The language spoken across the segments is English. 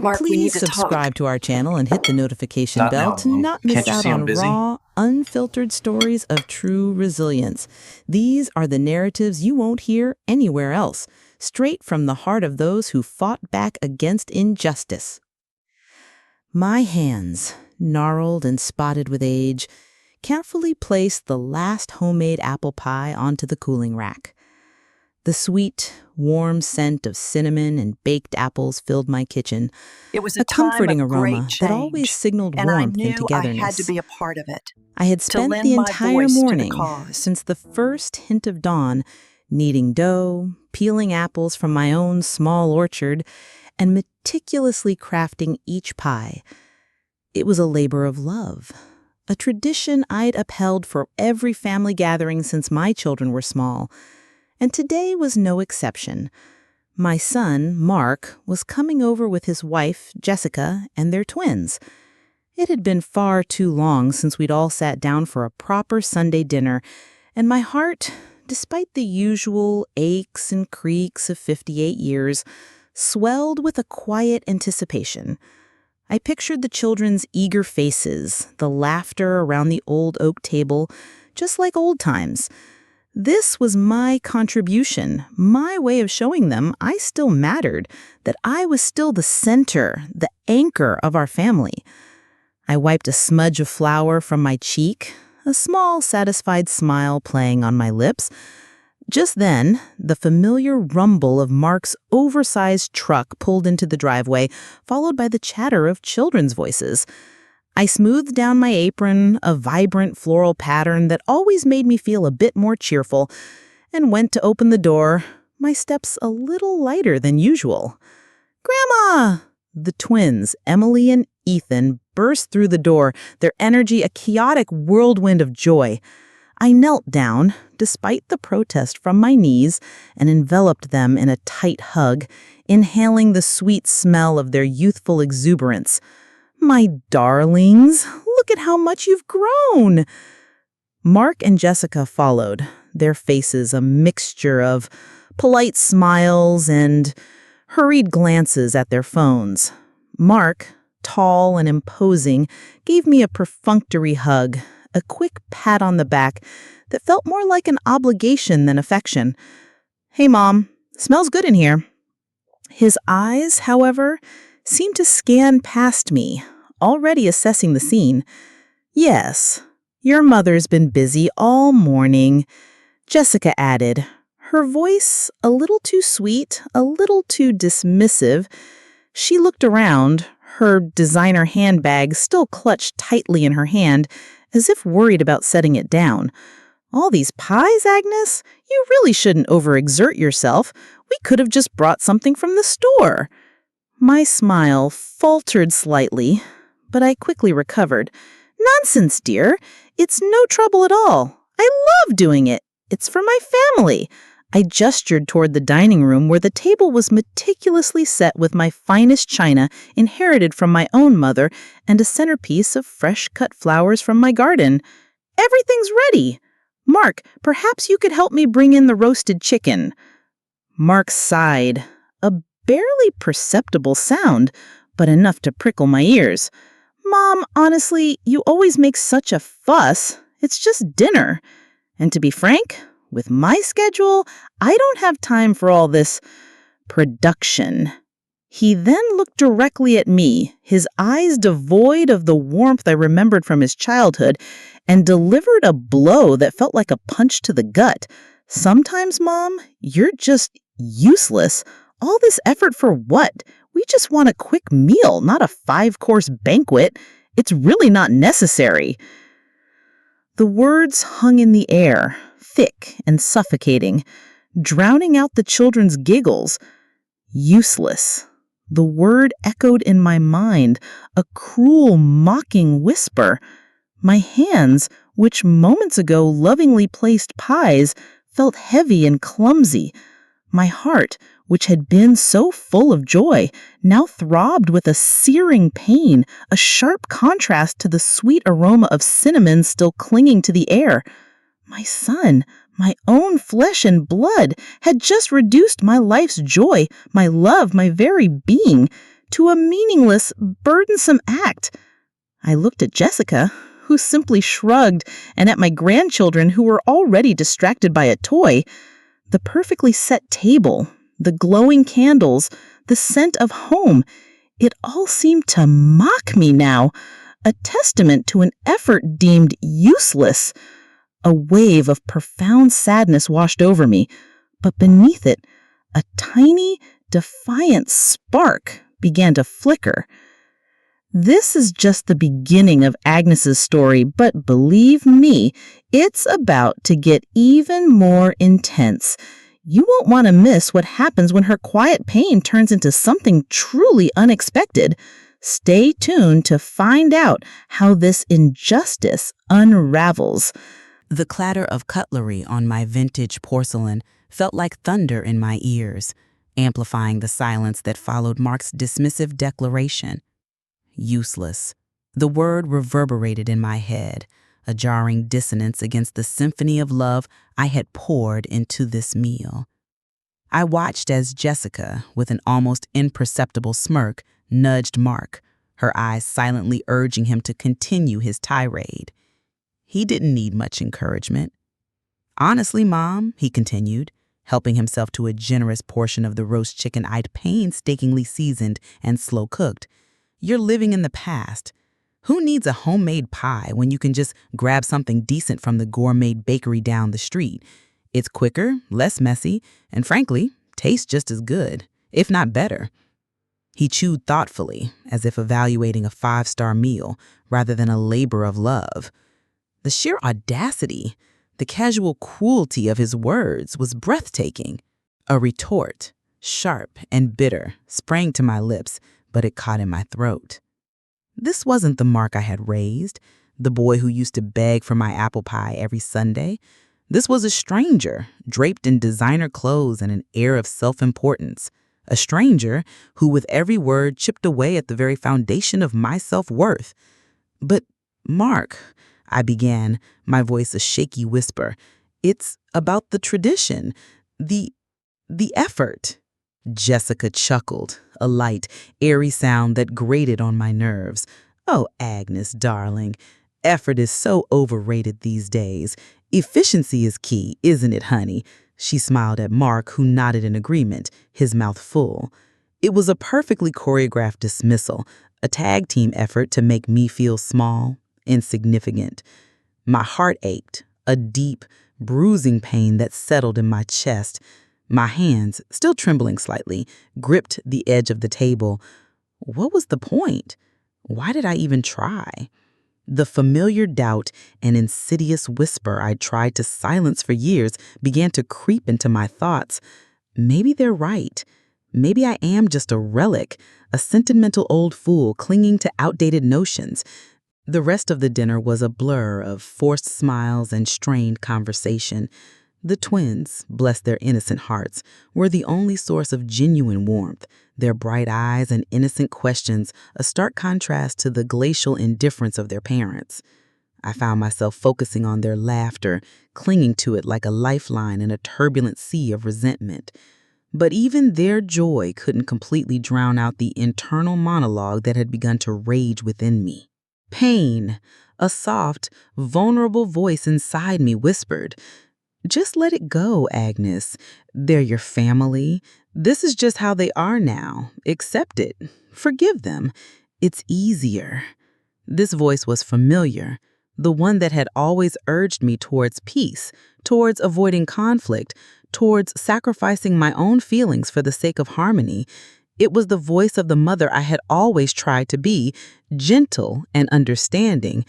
Mark, we need Please to talk. subscribe to our channel and hit the notification Not bell now, to Mom. not miss Can't you out see I'm on busy? raw, unfiltered stories of true resilience. These are the narratives you won't hear anywhere else, straight from the heart of those who fought back against injustice. My hands, gnarled and spotted with age, carefully placed the last homemade apple pie onto the cooling rack. The sweet, warm scent of cinnamon and baked apples filled my kitchen, It was a a time comforting of great aroma change, that always signaled and I warmth and knew I togetherness. had to be a part of it. I had to spent lend the my entire voice to the morning, cause. since the first hint of dawn, kneading dough, peeling apples from my own small orchard, and meticulously crafting each pie. It was a labor of love, a tradition I'd upheld for every family gathering since my children were small. And today was no exception. My son, Mark, was coming over with his wife, Jessica, and their twins. It had been far too long since we'd all sat down for a proper Sunday dinner, and my heart, despite the usual aches and creaks of 58 years, swelled with a quiet anticipation. I pictured the children's eager faces, the laughter around the old oak table, just like old times. This was my contribution, my way of showing them I still mattered, that I was still the center, the anchor of our family. I wiped a smudge of flour from my cheek, a small, satisfied smile playing on my lips. Just then, the familiar rumble of Mark's oversized truck pulled into the driveway, followed by the chatter of children's voices. I smoothed down my apron, a vibrant floral pattern that always made me feel a bit more cheerful, and went to open the door, my steps a little lighter than usual. "Grandma!" The twins, Emily and Ethan, burst through the door, their energy a chaotic whirlwind of joy. I knelt down, despite the protest from my knees, and enveloped them in a tight hug, inhaling the sweet smell of their youthful exuberance. "My darlings, look at how much you've grown!" Mark and Jessica followed, their faces a mixture of polite smiles and hurried glances at their phones. Mark, tall and imposing, gave me a perfunctory hug, a quick pat on the back that felt more like an obligation than affection. "Hey, Mom, smells good in here." His eyes, however, seemed to scan past me, already assessing the scene. "Yes, your mother's been busy all morning," Jessica added, her voice a little too sweet, a little too dismissive. She looked around, her designer handbag still clutched tightly in her hand, as if worried about setting it down. "All these pies, Agnes? You really shouldn't overexert yourself. We could have just brought something from the store." My smile faltered slightly, but I quickly recovered. "Nonsense, dear. It's no trouble at all. I love doing it. It's for my family." I gestured toward the dining room where the table was meticulously set with my finest china inherited from my own mother and a centerpiece of fresh-cut flowers from my garden. "Everything's ready. Mark, perhaps you could help me bring in the roasted chicken." Mark sighed, a barely perceptible sound, but enough to prickle my ears. "Mom, honestly, you always make such a fuss. It's just dinner. And to be frank, with my schedule, I don't have time for all this production." He then looked directly at me, his eyes devoid of the warmth I remembered from his childhood, and delivered a blow that felt like a punch to the gut. "Sometimes, Mom, you're just useless. All this effort for what? We just want a quick meal, not a 5-course banquet. It's really not necessary." The words hung in the air, thick and suffocating, drowning out the children's giggles. Useless. The word echoed in my mind, a cruel, mocking whisper. My hands, which moments ago lovingly placed pies, felt heavy and clumsy. My heart, which had been so full of joy, now throbbed with a searing pain, a sharp contrast to the sweet aroma of cinnamon still clinging to the air. My son, my own flesh and blood, had just reduced my life's joy, my love, my very being, to a meaningless, burdensome act. I looked at Jessica, who simply shrugged, and at my grandchildren, who were already distracted by a toy. The perfectly set table, the glowing candles, the scent of home, it all seemed to mock me now, a testament to an effort deemed useless. A wave of profound sadness washed over me, but beneath it, a tiny, defiant spark began to flicker. This is just the beginning of Agnes's story, but believe me, it's about to get even more intense. You won't want to miss what happens when her quiet pain turns into something truly unexpected. Stay tuned to find out how this injustice unravels. The clatter of cutlery on my vintage porcelain felt like thunder in my ears, amplifying the silence that followed Mark's dismissive declaration. Useless. The word reverberated in my head, a jarring dissonance against the symphony of love I had poured into this meal. I watched as Jessica, with an almost imperceptible smirk, nudged Mark, her eyes silently urging him to continue his tirade. He didn't need much encouragement. Honestly, Mom, he continued, helping himself to a generous portion of the roast chicken I'd painstakingly seasoned and slow-cooked, you're living in the past. Who needs a homemade pie when you can just grab something decent from the gourmet bakery down the street? It's quicker, less messy, and frankly, tastes just as good, if not better. He chewed thoughtfully, as if evaluating a 5-star meal rather than a labor of love. The sheer audacity, the casual cruelty of his words was breathtaking. A retort, sharp and bitter, sprang to my lips, but it caught in my throat. This wasn't the Mark I had raised, the boy who used to beg for my apple pie every Sunday. This was a stranger, draped in designer clothes and an air of self-importance. A stranger who, with every word, chipped away at the very foundation of my self-worth. But, Mark, I began, my voice a shaky whisper, it's about the tradition, the effort. Jessica chuckled, a light, airy sound that grated on my nerves. Oh, Agnes, darling, effort is so overrated these days. Efficiency is key, isn't it, honey? She smiled at Mark, who nodded in agreement, his mouth full. It was a perfectly choreographed dismissal, a tag team effort to make me feel small, insignificant. My heart ached, a deep, bruising pain that settled in my chest. My hands, still trembling slightly, gripped the edge of the table. What was the point? Why did I even try? The familiar doubt and insidious whisper I'd tried to silence for years began to creep into my thoughts. Maybe they're right. Maybe I am just a relic, a sentimental old fool clinging to outdated notions. The rest of the dinner was a blur of forced smiles and strained conversation. The twins, bless their innocent hearts, were the only source of genuine warmth, their bright eyes and innocent questions a stark contrast to the glacial indifference of their parents. I found myself focusing on their laughter, clinging to it like a lifeline in a turbulent sea of resentment. But even their joy couldn't completely drown out the internal monologue that had begun to rage within me. Pain, a soft, vulnerable voice inside me whispered, just let it go, Agnes. They're your family. This is just how they are now. Accept it. Forgive them. It's easier. This voice was familiar, the one that had always urged me towards peace, towards avoiding conflict, towards sacrificing my own feelings for the sake of harmony. It was the voice of the mother I had always tried to be, gentle and understanding.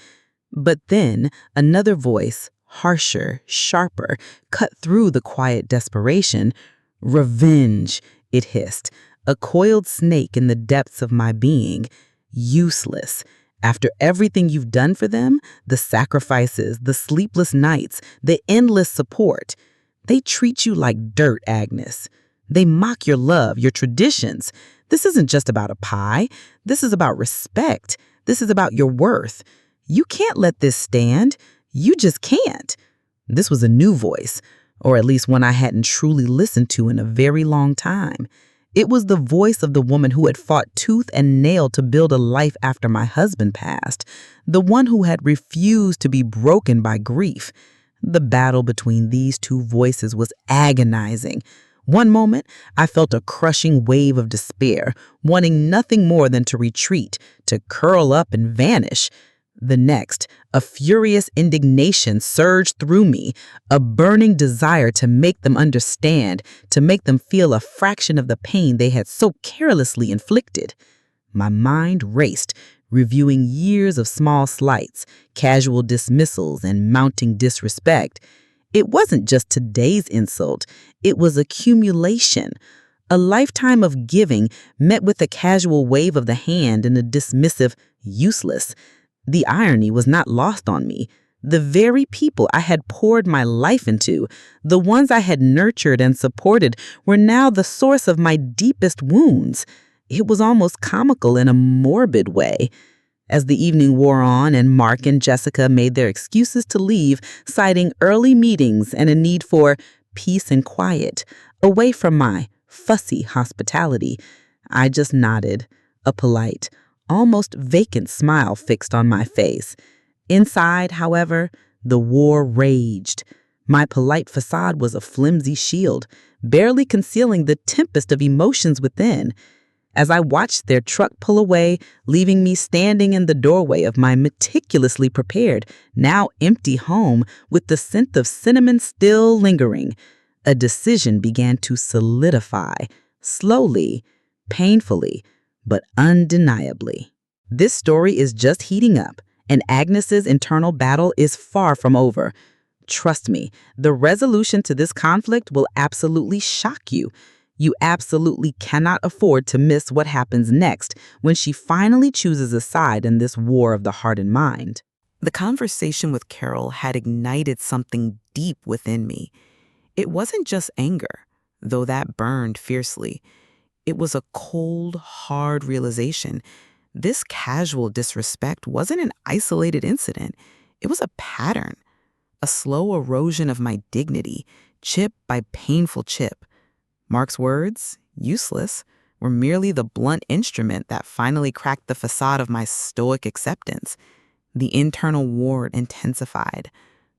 But then another voice, harsher, sharper, cut through the quiet desperation. Revenge, it hissed, a coiled snake in the depths of my being. Useless. After everything you've done for them, the sacrifices, the sleepless nights, the endless support, they treat you like dirt, Agnes. They mock your love, your traditions. This isn't just about a pie. This is about respect. This is about your worth. You can't let this stand. You just can't. This was a new voice, or at least one I hadn't truly listened to in a very long time. It was the voice of the woman who had fought tooth and nail to build a life after my husband passed, the one who had refused to be broken by grief. The battle between these two voices was agonizing. One moment, I felt a crushing wave of despair, wanting nothing more than to retreat, to curl up and vanish. The next, a furious indignation surged through me, a burning desire to make them understand, to make them feel a fraction of the pain they had so carelessly inflicted. My mind raced, reviewing years of small slights, casual dismissals, and mounting disrespect. It wasn't just today's insult, it was accumulation. A lifetime of giving met with a casual wave of the hand and a dismissive, useless. The irony was not lost on me. The very people I had poured my life into, the ones I had nurtured and supported, were now the source of my deepest wounds. It was almost comical in a morbid way. As the evening wore on and Mark and Jessica made their excuses to leave, citing early meetings and a need for peace and quiet, away from my fussy hospitality, I just nodded, a polite, almost vacant smile fixed on my face. Inside, however, the war raged. My polite facade was a flimsy shield, barely concealing the tempest of emotions within. As I watched their truck pull away, leaving me standing in the doorway of my meticulously prepared, now empty home with the scent of cinnamon still lingering, a decision began to solidify, slowly, painfully, but undeniably. This story is just heating up, and Agnes's internal battle is far from over. Trust me, the resolution to this conflict will absolutely shock you. You absolutely cannot afford to miss what happens next when she finally chooses a side in this war of the heart and mind. The conversation with Carol had ignited something deep within me. It wasn't just anger, though that burned fiercely. It was a cold, hard realization. This casual disrespect wasn't an isolated incident. It was a pattern, a slow erosion of my dignity, chip by painful chip. Mark's words, useless, were merely the blunt instrument that finally cracked the facade of my stoic acceptance. The internal war intensified.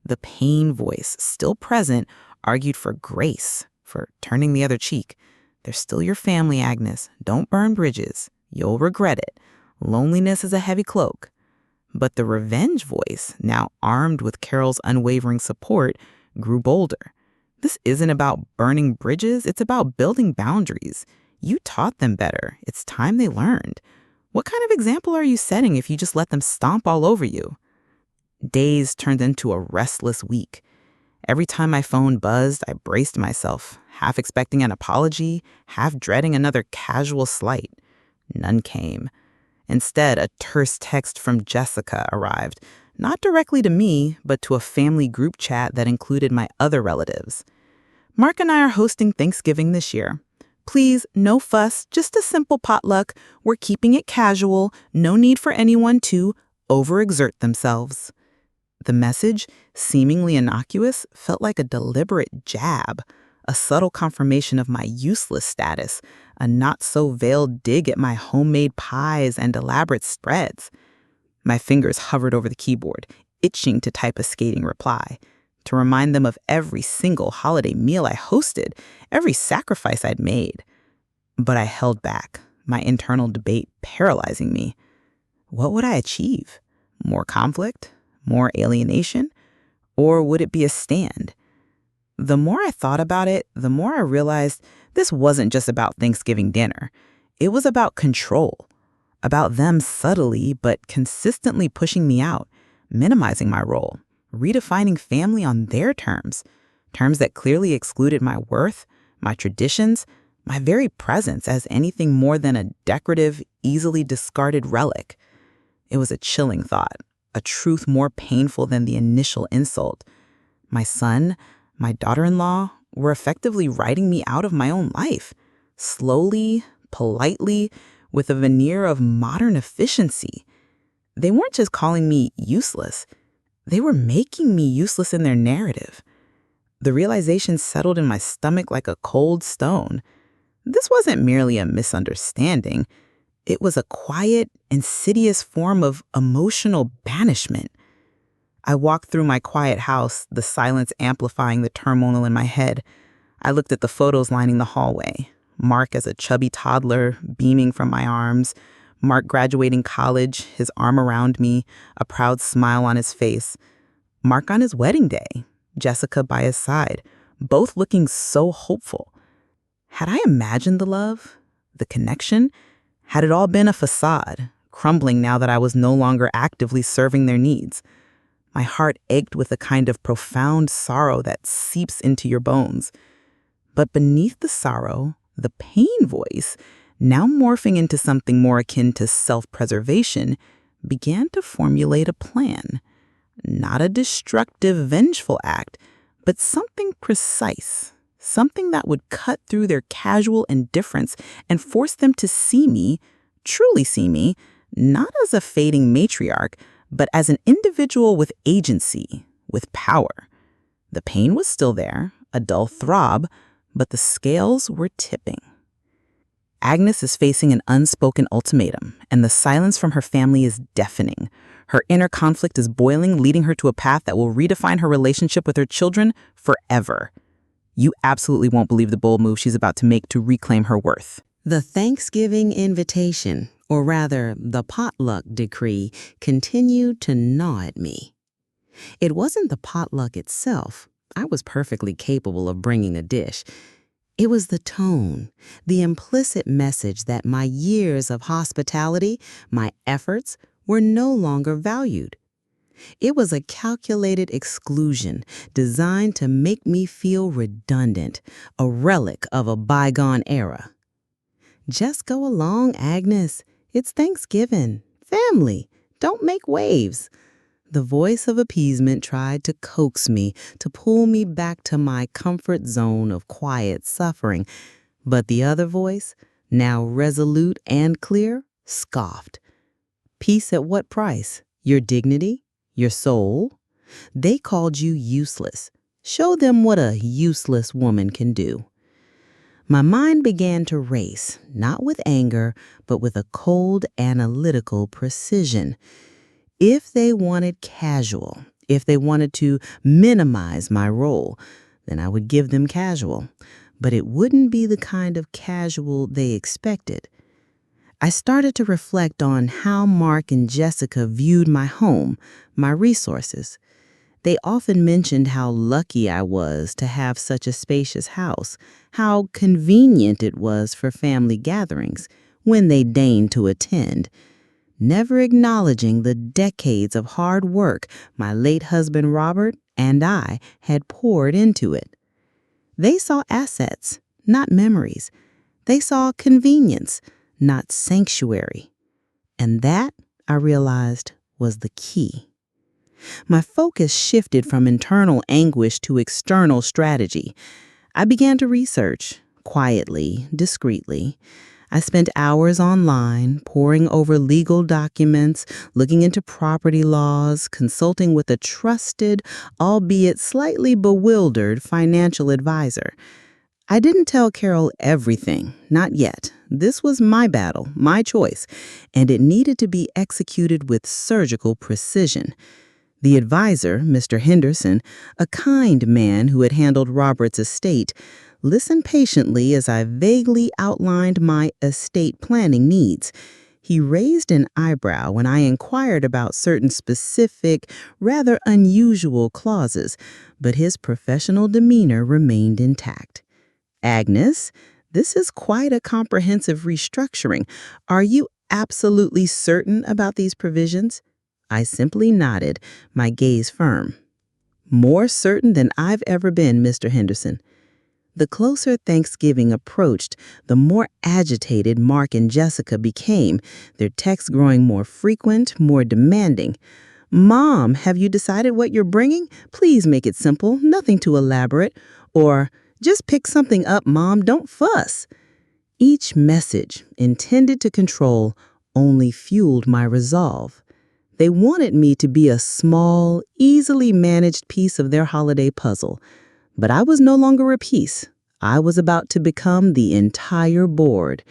The pain voice, still present, argued for grace, for turning the other cheek. They're still your family, Agnes. Don't burn bridges. You'll regret it. Loneliness is a heavy cloak. But the revenge voice, now armed with Carol's unwavering support, grew bolder. This isn't about burning bridges, it's about building boundaries. You taught them better. It's time they learned. What kind of example are you setting if you just let them stomp all over you? Days turned into a restless week. Every time my phone buzzed, I braced myself, half expecting an apology, half dreading another casual slight. None came. Instead, a terse text from Jessica arrived, not directly to me, but to a family group chat that included my other relatives. Mark and I are hosting Thanksgiving this year. Please, no fuss, just a simple potluck. We're keeping it casual, no need for anyone to overexert themselves. The message, seemingly innocuous, felt like a deliberate jab, a subtle confirmation of my useless status, a not-so-veiled dig at my homemade pies and elaborate spreads. My fingers hovered over the keyboard, itching to type a scathing reply, to remind them of every single holiday meal I hosted, every sacrifice I'd made. But I held back, my internal debate paralyzing me. What would I achieve? More conflict? More alienation? Or would it be a stand? The more I thought about it, the more I realized this wasn't just about Thanksgiving dinner. It was about control. About them subtly but consistently pushing me out, minimizing my role, redefining family on their terms, terms that clearly excluded my worth, my traditions, my very presence as anything more than a decorative, easily discarded relic. It was a chilling thought, a truth more painful than the initial insult. My son, my daughter-in-law, were effectively writing me out of my own life, slowly, politely, with a veneer of modern efficiency. They weren't just calling me useless. They were making me useless in their narrative. The realization settled in my stomach like a cold stone. This wasn't merely a misunderstanding. It was a quiet, insidious form of emotional banishment. I walked through my quiet house, the silence amplifying the turmoil in my head. I looked at the photos lining the hallway. Mark as a chubby toddler, beaming from my arms. Mark graduating college, his arm around me, a proud smile on his face. Mark on his wedding day, Jessica by his side, both looking so hopeful. Had I imagined the love, the connection? Had it all been a facade, crumbling now that I was no longer actively serving their needs? My heart ached with a kind of profound sorrow that seeps into your bones. But beneath the sorrow, the pain voice, now morphing into something more akin to self-preservation, began to formulate a plan. Not a destructive, vengeful act, but something precise, something that would cut through their casual indifference and force them to see me, truly see me, not as a fading matriarch, but as an individual with agency, with power. The pain was still there, a dull throb, but the scales were tipping. Agnes is facing an unspoken ultimatum, and the silence from her family is deafening. Her inner conflict is boiling, leading her to a path that will redefine her relationship with her children forever. You absolutely won't believe the bold move she's about to make to reclaim her worth. The Thanksgiving invitation, or rather, the potluck decree, continued to gnaw at me. It wasn't the potluck itself. I was perfectly capable of bringing a dish. It was the tone, the implicit message that my years of hospitality, my efforts, were no longer valued. It was a calculated exclusion designed to make me feel redundant, a relic of a bygone era. Just go along, Agnes. It's Thanksgiving. Family. Don't make waves. The voice of appeasement tried to coax me, to pull me back to my comfort zone of quiet suffering. But the other voice, now resolute and clear, scoffed. Peace at what price? Your dignity? Your soul? They called you useless. Show them what a useless woman can do. My mind began to race, not with anger, but with a cold, analytical precision. If they wanted casual, if they wanted to minimize my role, then I would give them casual. But it wouldn't be the kind of casual they expected. I started to reflect on how Mark and Jessica viewed my home, my resources. They often mentioned how lucky I was to have such a spacious house, how convenient it was for family gatherings when they deigned to attend, never acknowledging the decades of hard work my late husband Robert and I had poured into it. They saw assets, not memories. They saw convenience, not sanctuary. And that, I realized, was the key. My focus shifted from internal anguish to external strategy. I began to research, quietly, discreetly. I spent hours online, poring over legal documents, looking into property laws, consulting with a trusted, albeit slightly bewildered, financial advisor. I didn't tell Carol everything, not yet. This was my battle, my choice, and it needed to be executed with surgical precision. The advisor, Mr. Henderson, a kind man who had handled Robert's estate, listened patiently as I vaguely outlined my estate planning needs. He raised an eyebrow when I inquired about certain specific, rather unusual clauses, but his professional demeanor remained intact. Agnes, this is quite a comprehensive restructuring. Are you absolutely certain about these provisions? I simply nodded, my gaze firm. More certain than I've ever been, Mr. Henderson. The closer Thanksgiving approached, the more agitated Mark and Jessica became, their texts growing more frequent, more demanding. Mom, have you decided what you're bringing? Please make it simple, nothing too elaborate. Or, just pick something up, Mom, don't fuss. Each message, intended to control, only fueled my resolve. They wanted me to be a small, easily managed piece of their holiday puzzle. But I was no longer a piece. I was about to become the entire board.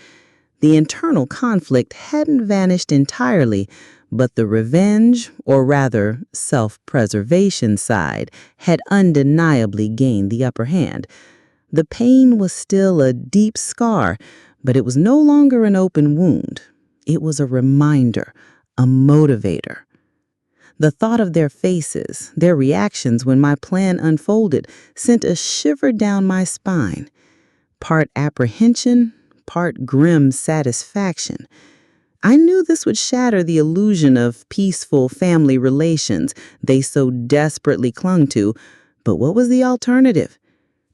The internal conflict hadn't vanished entirely, but the revenge, or rather self-preservation side, had undeniably gained the upper hand. The pain was still a deep scar, but it was no longer an open wound. It was a reminder, a motivator. The thought of their faces, their reactions when my plan unfolded, sent a shiver down my spine. Part apprehension, part grim satisfaction. I knew this would shatter the illusion of peaceful family relations they so desperately clung to, but what was the alternative?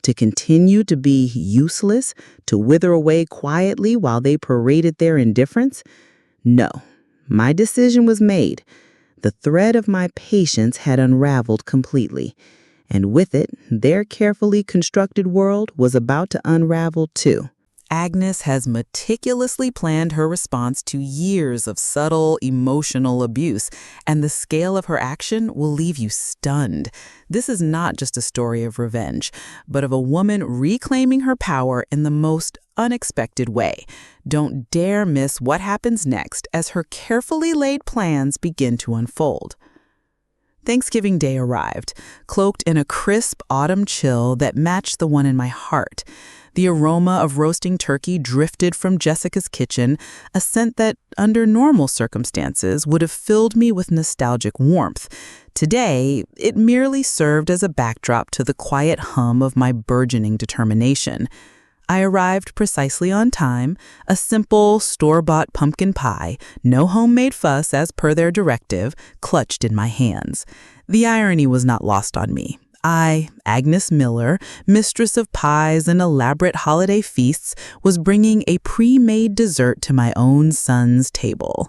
To continue to be useless, to wither away quietly while they paraded their indifference? No, my decision was made. The thread of my patience had unraveled completely, and with it, their carefully constructed world was about to unravel too. Agnes has meticulously planned her response to years of subtle emotional abuse, and the scale of her action will leave you stunned. This is not just a story of revenge, but of a woman reclaiming her power in the most unexpected way. Don't dare miss what happens next as her carefully laid plans begin to unfold. Thanksgiving Day arrived, cloaked in a crisp autumn chill that matched the one in my heart. The aroma of roasting turkey drifted from Jessica's kitchen, a scent that, under normal circumstances, would have filled me with nostalgic warmth. Today, it merely served as a backdrop to the quiet hum of my burgeoning determination. I arrived precisely on time, a simple, store-bought pumpkin pie, no homemade fuss as per their directive, clutched in my hands. The irony was not lost on me. I, Agnes Miller, mistress of pies and elaborate holiday feasts, was bringing a pre-made dessert to my own son's table.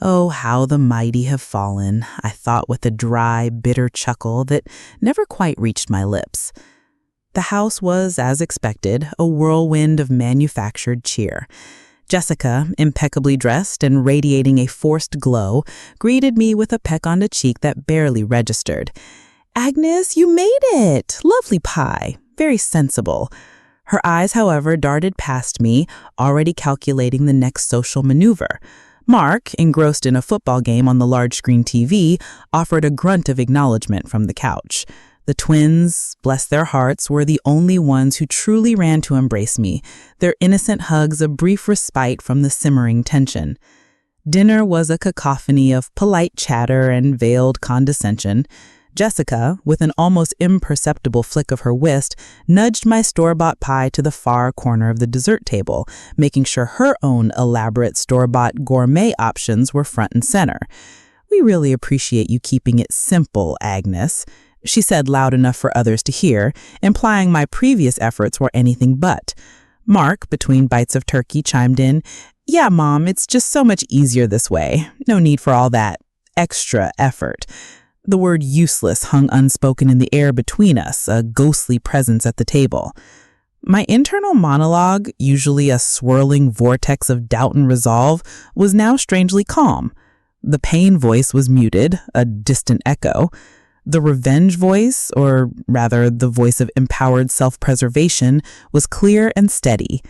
Oh, how the mighty have fallen, I thought with a dry, bitter chuckle that never quite reached my lips. The house was, as expected, a whirlwind of manufactured cheer. Jessica, impeccably dressed and radiating a forced glow, greeted me with a peck on the cheek that barely registered. "Agnes, you made it! Lovely pie. Very sensible." Her eyes, however, darted past me, already calculating the next social maneuver. Mark, engrossed in a football game on the large-screen TV, offered a grunt of acknowledgement from the couch. The twins, bless their hearts, were the only ones who truly ran to embrace me, their innocent hugs a brief respite from the simmering tension. Dinner was a cacophony of polite chatter and veiled condescension. Jessica, with an almost imperceptible flick of her wrist, nudged my store-bought pie to the far corner of the dessert table, making sure her own elaborate store-bought gourmet options were front and center. "We really appreciate you keeping it simple, Agnes," she said loud enough for others to hear, implying my previous efforts were anything but. Mark, between bites of turkey, chimed in, "Yeah, Mom, it's just so much easier this way. No need for all that extra effort." The word useless hung unspoken in the air between us, a ghostly presence at the table. My internal monologue, usually a swirling vortex of doubt and resolve, was now strangely calm. The pain voice was muted, a distant echo. The revenge voice, or rather the voice of empowered self-preservation, was clear and steady.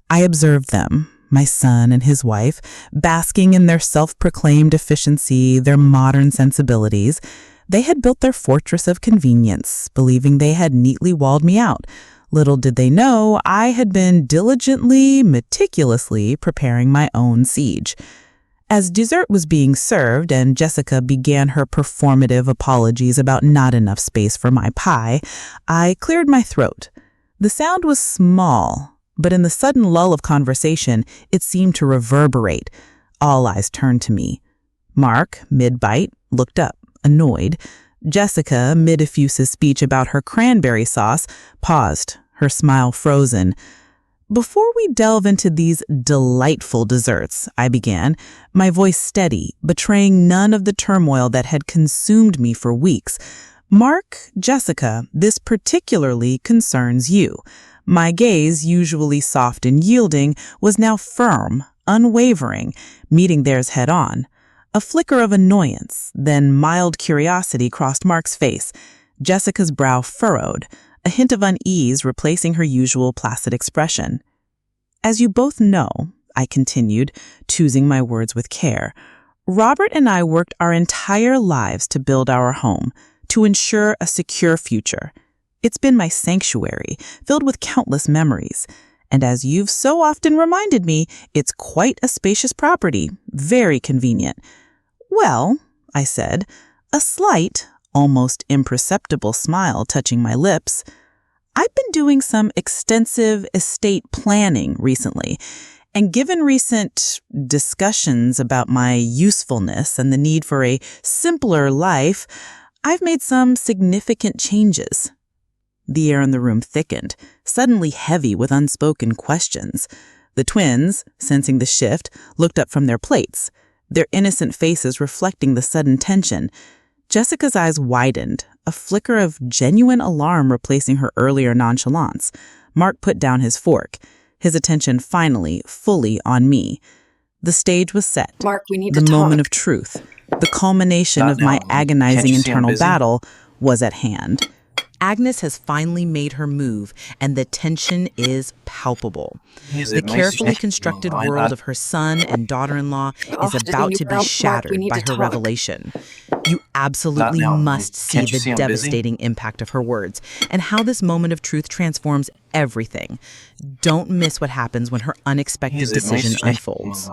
I observed them, my son and his wife, basking in their self-proclaimed efficiency, their modern sensibilities. They had built their fortress of convenience, believing they had neatly walled me out. Little did they know I had been diligently, meticulously preparing my own siege. As dessert was being served and Jessica began her performative apologies about not enough space for my pie, I cleared my throat. The sound was small, but in the sudden lull of conversation, it seemed to reverberate. All eyes turned to me. Mark, mid-bite, looked up, annoyed. Jessica, mid-effusive speech about her cranberry sauce, paused, her smile frozen. "Before we delve into these delightful desserts," I began, my voice steady, betraying none of the turmoil that had consumed me for weeks. "Mark, Jessica, this particularly concerns you." My gaze, usually soft and yielding, was now firm, unwavering, meeting theirs head-on. A flicker of annoyance, then mild curiosity crossed Mark's face. Jessica's brow furrowed. a hint of unease replacing her usual placid expression. "As you both know," I continued, choosing my words with care, "Robert and I worked our entire lives to build our home, to ensure a secure future. It's been my sanctuary, filled with countless memories. And as you've so often reminded me, it's quite a spacious property, very convenient." "Well," I said, a slight, almost imperceptible smile touching my lips, "I've been doing some extensive estate planning recently, and given recent discussions about my usefulness and the need for a simpler life, I've made some significant changes." The air in the room thickened, suddenly heavy with unspoken questions. The twins, sensing the shift, looked up from their plates, their innocent faces reflecting the sudden tension. Jessica's eyes widened, a flicker of genuine alarm replacing her earlier nonchalance. Mark put down his fork, his attention finally fully on me. The stage was set. "Mark, we need to The talk." moment of truth, the culmination of my agonizing internal battle, was at hand. Agnes has finally made her move, and the tension is palpable. The carefully constructed world of her son and daughter-in-law is about to be shattered by her revelation. You absolutely must see the devastating impact of her words and how this moment of truth transforms everything. Don't miss what happens when her unexpected decision unfolds.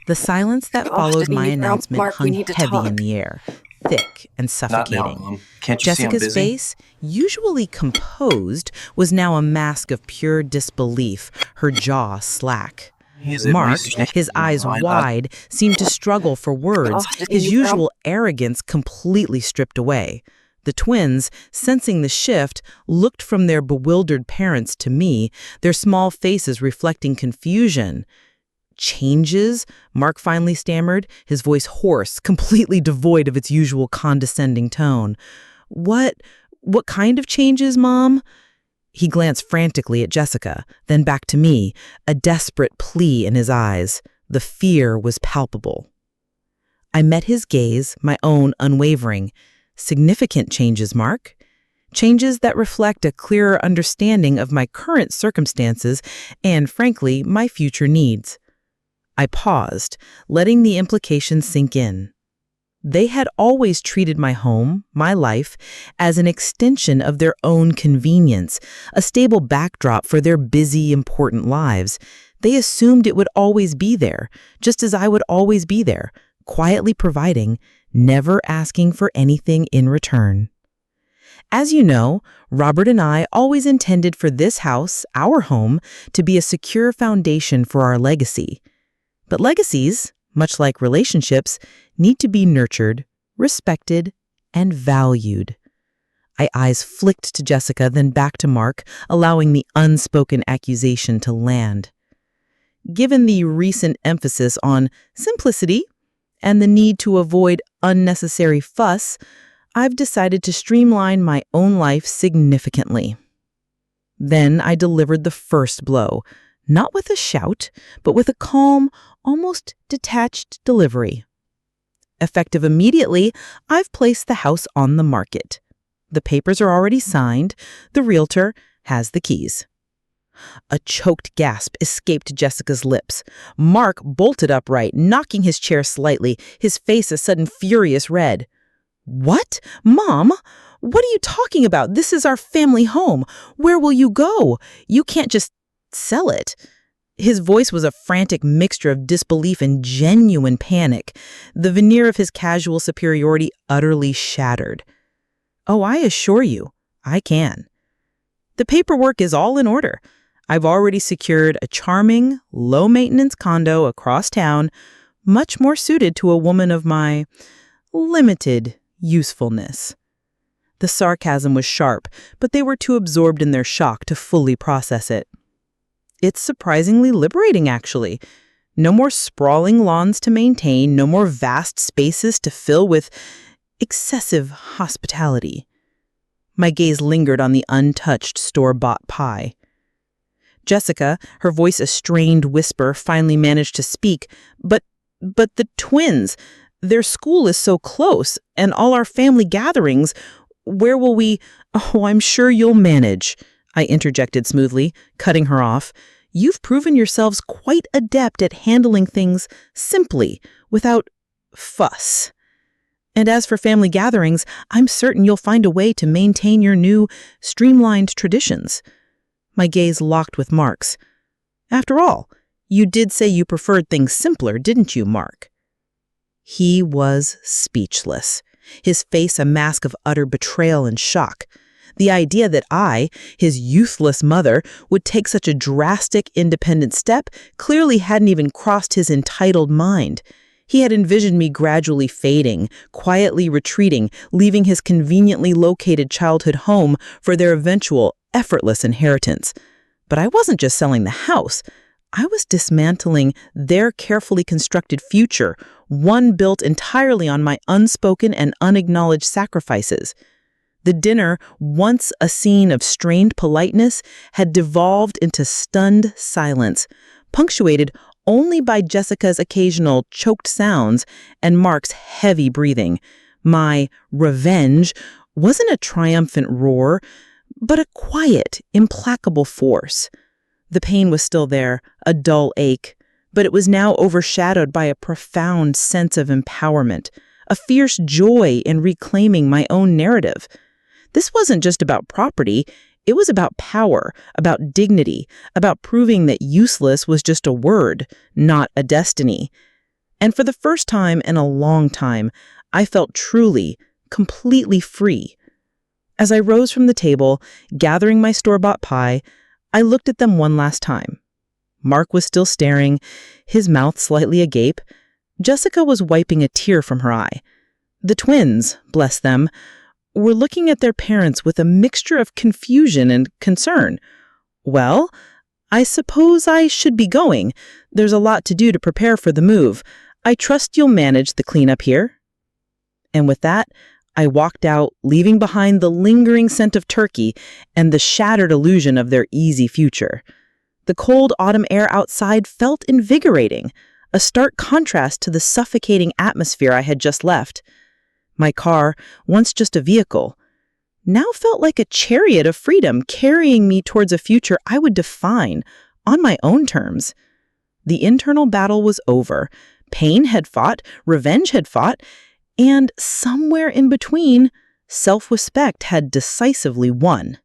The silence that followed my announcement hung heavy in the air, thick and suffocating. Jessica's face, usually composed, was now a mask of pure disbelief, her jaw slack. Mark, his eyes wide, seemed to struggle for words, his usual arrogance completely stripped away. The twins, sensing the shift, looked from their bewildered parents to me, their small faces reflecting confusion. "Changes?" Mark finally stammered, his voice hoarse, completely devoid of its usual condescending tone. What kind of changes, Mom?" He glanced frantically at Jessica, then back to me, a desperate plea in his eyes. The fear was palpable. I met his gaze, my own unwavering. "Significant changes, Mark. Changes that reflect a clearer understanding of my current circumstances and, frankly, my future needs." I paused, letting the implications sink in. They had always treated my home, my life, as an extension of their own convenience, a stable backdrop for their busy, important lives. They assumed it would always be there, just as I would always be there, quietly providing, never asking for anything in return. As you know, Robert and I always intended for this house, our home, to be a secure foundation for our legacy. But legacies, much like relationships, need to be nurtured, respected, and valued. My eyes flicked to Jessica, then back to Mark, allowing the unspoken accusation to land. Given the recent emphasis on simplicity and the need to avoid unnecessary fuss, I've decided to streamline my own life significantly. Then I delivered the first blow, not with a shout, but with a calm, almost detached delivery. Effective immediately, I've placed the house on the market. The papers are already signed. The realtor has the keys. A choked gasp escaped Jessica's lips. Mark bolted upright, knocking his chair slightly, his face a sudden furious red. "What? Mom? What are you talking about? This is our family home. Where will you go? You can't just sell it." His voice was a frantic mixture of disbelief and genuine panic, the veneer of his casual superiority utterly shattered. "Oh, I assure you, I can. The paperwork is all in order. I've already secured a charming, low-maintenance condo across town, much more suited to a woman of my limited usefulness." The sarcasm was sharp, but they were too absorbed in their shock to fully process it. "It's surprisingly liberating, actually. No more sprawling lawns to maintain, no more vast spaces to fill with excessive hospitality." My gaze lingered on the untouched store-bought pie. Jessica, her voice a strained whisper, finally managed to speak. But the twins, their school is so close, and all our family gatherings, where will we, Oh, I'm sure you'll manage, I interjected smoothly, cutting her off. You've proven yourselves quite adept at handling things simply, without fuss. And as for family gatherings, I'm certain you'll find a way to maintain your new, streamlined traditions. My gaze locked with Mark's. After all, you did say you preferred things simpler, didn't you, Mark? He was speechless, his face a mask of utter betrayal and shock. The idea that I, his youthless mother, would take such a drastic, independent step clearly hadn't even crossed his entitled mind. He had envisioned me gradually fading, quietly retreating, leaving his conveniently located childhood home for their eventual, effortless inheritance. But I wasn't just selling the house. I was dismantling their carefully constructed future, one built entirely on my unspoken and unacknowledged sacrifices. The dinner, once a scene of strained politeness, had devolved into stunned silence, punctuated only by Jessica's occasional choked sounds and Mark's heavy breathing. My revenge wasn't a triumphant roar, but a quiet, implacable force. The pain was still there, a dull ache, but it was now overshadowed by a profound sense of empowerment, a fierce joy in reclaiming my own narrative. This wasn't just about property. It was about power, about dignity, about proving that useless was just a word, not a destiny. And for the first time in a long time, I felt truly, completely free. As I rose from the table, gathering my store-bought pie, I looked at them one last time. Mark was still staring, his mouth slightly agape. Jessica was wiping a tear from her eye. The twins, bless them, were looking at their parents with a mixture of confusion and concern. Well, I suppose I should be going. There's a lot to do to prepare for the move. I trust you'll manage the cleanup here. And with that, I walked out, leaving behind the lingering scent of turkey and the shattered illusion of their easy future. The cold autumn air outside felt invigorating, a stark contrast to the suffocating atmosphere I had just left. My car, once just a vehicle, now felt like a chariot of freedom carrying me towards a future I would define on my own terms. The internal battle was over. Pain had fought, revenge had fought, and somewhere in between, self-respect had decisively won.